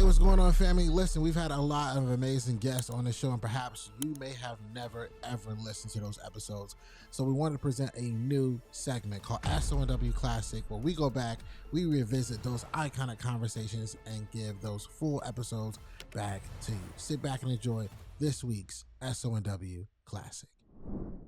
What's going on, family? Listen, we've had a lot of amazing guests on the show, and perhaps you may have never, ever listened to those episodes. So we wanted to present a new segment called SONW Classic, where we go back, we revisit those iconic conversations, and give those full episodes back to you. Sit back and enjoy this week's SONW Classic.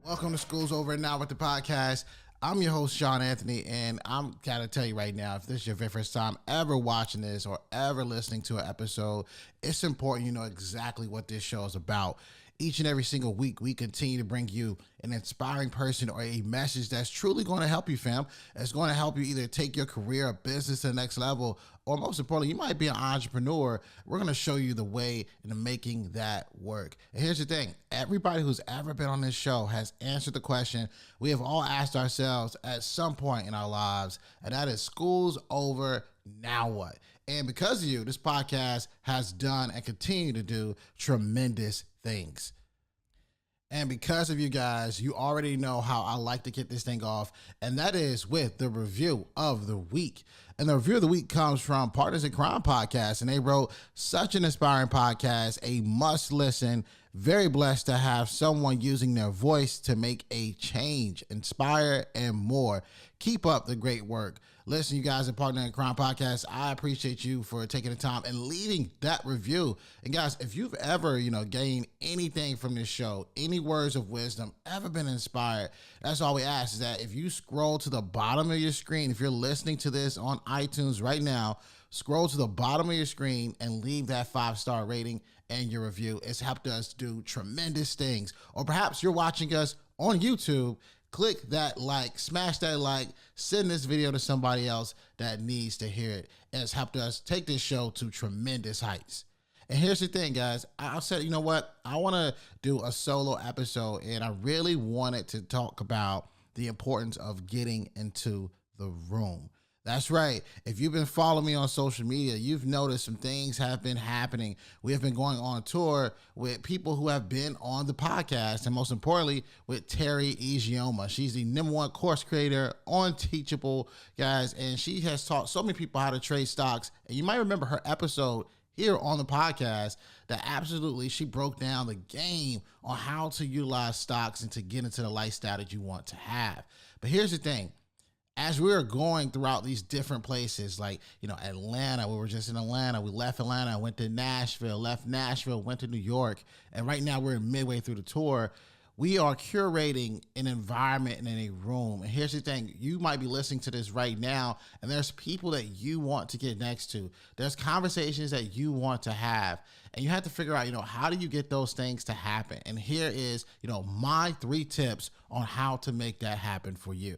Welcome to Schools Over and Now with the podcast. I'm your host, Shawn Anthony, and I'm gotta tell you right now, if this is your very first time ever watching this or ever listening to an episode, it's important you know exactly what this show is about. Each and every single week, we continue to bring you an inspiring person or a message that's truly going to help you, fam. It's going to help you either take your career or business to the next level, or most importantly, you might be an entrepreneur. We're going to show you the way into making that work. And here's the thing. Everybody who's ever been on this show has answered the question we have all asked ourselves at some point in our lives, and that is, school's over, now what? And because of you, this podcast has done and continue to do tremendous things. And because of you guys, you already know how I like to get this thing off, and that is with the review of the week. And the review of the week comes from Partners in Crime Podcast, and they wrote, such an inspiring podcast, a must listen. Very blessed to have someone using their voice to make a change, inspire, and more. Keep up the great work. Listen, you guys at Partner in Crime Podcast, I appreciate you for taking the time and leaving that review. And guys, if you've ever, gained anything from this show, any words of wisdom, ever been inspired, that's all we ask is that if you scroll to the bottom of your screen, if you're listening to this on iTunes right now, scroll to the bottom of your screen and leave that 5-star rating and your review. It's helped us do tremendous things. Or perhaps you're watching us on YouTube. Click that like, smash that like, send this video to somebody else that needs to hear it. And it's helped us take this show to tremendous heights. And here's the thing, guys. I said, you know what? I want to do a solo episode, and I really wanted to talk about the importance of getting into the room. That's right. If you've been following me on social media, you've noticed some things have been happening. We have been going on tour with people who have been on the podcast, and most importantly, with Terry Egioma. She's the #1 course creator on Teachable, guys, and she has taught so many people how to trade stocks. And you might remember her episode here on the podcast that absolutely she broke down the game on how to utilize stocks and to get into the lifestyle that you want to have. But here's the thing. As we were going throughout these different places, like, Atlanta, we were just in Atlanta. We left Atlanta, went to Nashville, left Nashville, went to New York. And right now we're midway through the tour. We are curating an environment and in a room. And here's the thing. You might be listening to this right now, and there's people that you want to get next to. There's conversations that you want to have. And you have to figure out, how do you get those things to happen? And here is, my 3 tips on how to make that happen for you.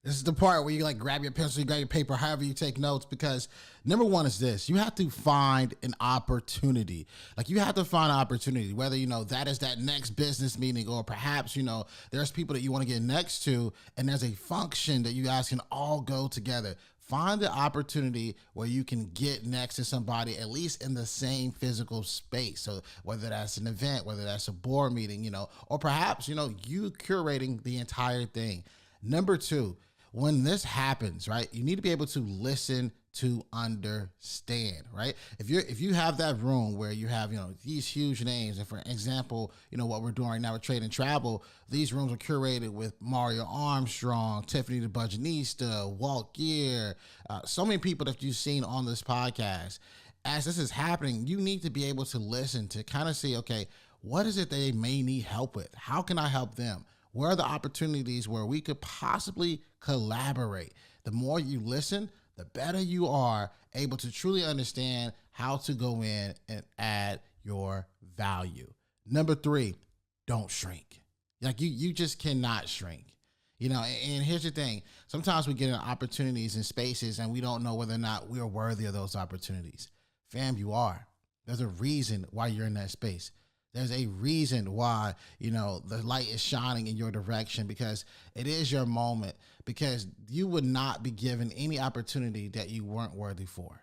This is the part where you grab your pencil, you grab your paper, however you take notes, because number 1 is this. You have to find an opportunity. You have to find an opportunity, whether, that is that next business meeting, or perhaps, there's people that you want to get next to, and there's a function that you guys can all go together. Find the opportunity where you can get next to somebody, at least in the same physical space. So whether that's an event, whether that's a board meeting, or perhaps, you curating the entire thing. Number 2, when this happens, right, you need to be able to listen to understand, right? If you have that room where you have, these huge names, and for example, what we're doing right now with Trade and Travel, these rooms are curated with Mario Armstrong, Tiffany the Budgetnista, Walt Gear, so many people that you've seen on this podcast. As this is happening, you need to be able to listen to kind of see, okay, what is it they may need help with? How can I help them? Where are the opportunities where we could possibly collaborate? The more you listen, the better you are able to truly understand how to go in and add your value. Number 3, don't shrink. You just cannot shrink. And here's the thing. Sometimes we get in opportunities and spaces and we don't know whether or not we are worthy of those opportunities. Fam, you are. There's a reason why you're in that space. There's a reason why, the light is shining in your direction, because it is your moment, because you would not be given any opportunity that you weren't worthy for.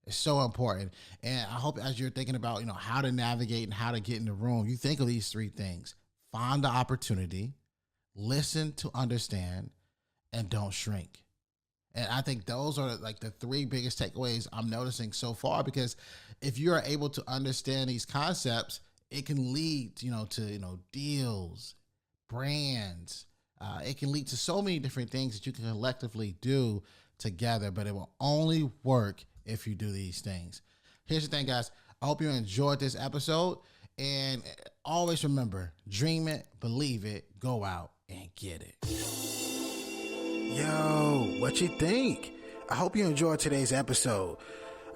It's so important. And I hope as you're thinking about, how to navigate and how to get in the room, you think of these 3 things. Find the opportunity, listen to understand, and don't shrink. And I think those are like the three biggest takeaways I'm noticing so far, because if you're able to understand these concepts, it can lead, to deals, brands. It can lead to so many different things that you can collectively do together, but it will only work if you do these things. Here's the thing, guys. I hope you enjoyed this episode, and always remember, dream it, believe it, go out and get it. Yo, what you think? I hope you enjoyed today's episode.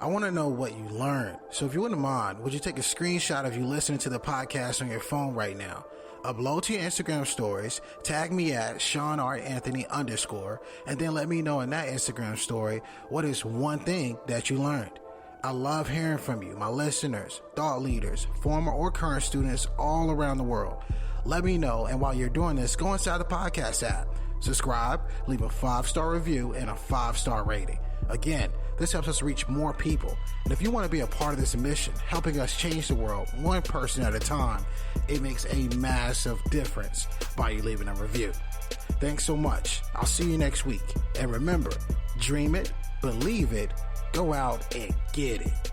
I want to know what you learned. So if you wouldn't mind, would you take a screenshot of you listening to the podcast on your phone right now? Upload to your Instagram stories, tag me at ShawnRAnthony_, and then let me know in that Instagram story what is one thing that you learned. I love hearing from you, my listeners, thought leaders, former or current students all around the world. Let me know, and while you're doing this, go inside the podcast app, subscribe, leave a 5-star review, and a 5-star rating. Again, this helps us reach more people. And if you want to be a part of this mission, helping us change the world one person at a time, it makes a massive difference by you leaving a review. Thanks so much. I'll see you next week. And remember, dream it, believe it, go out and get it.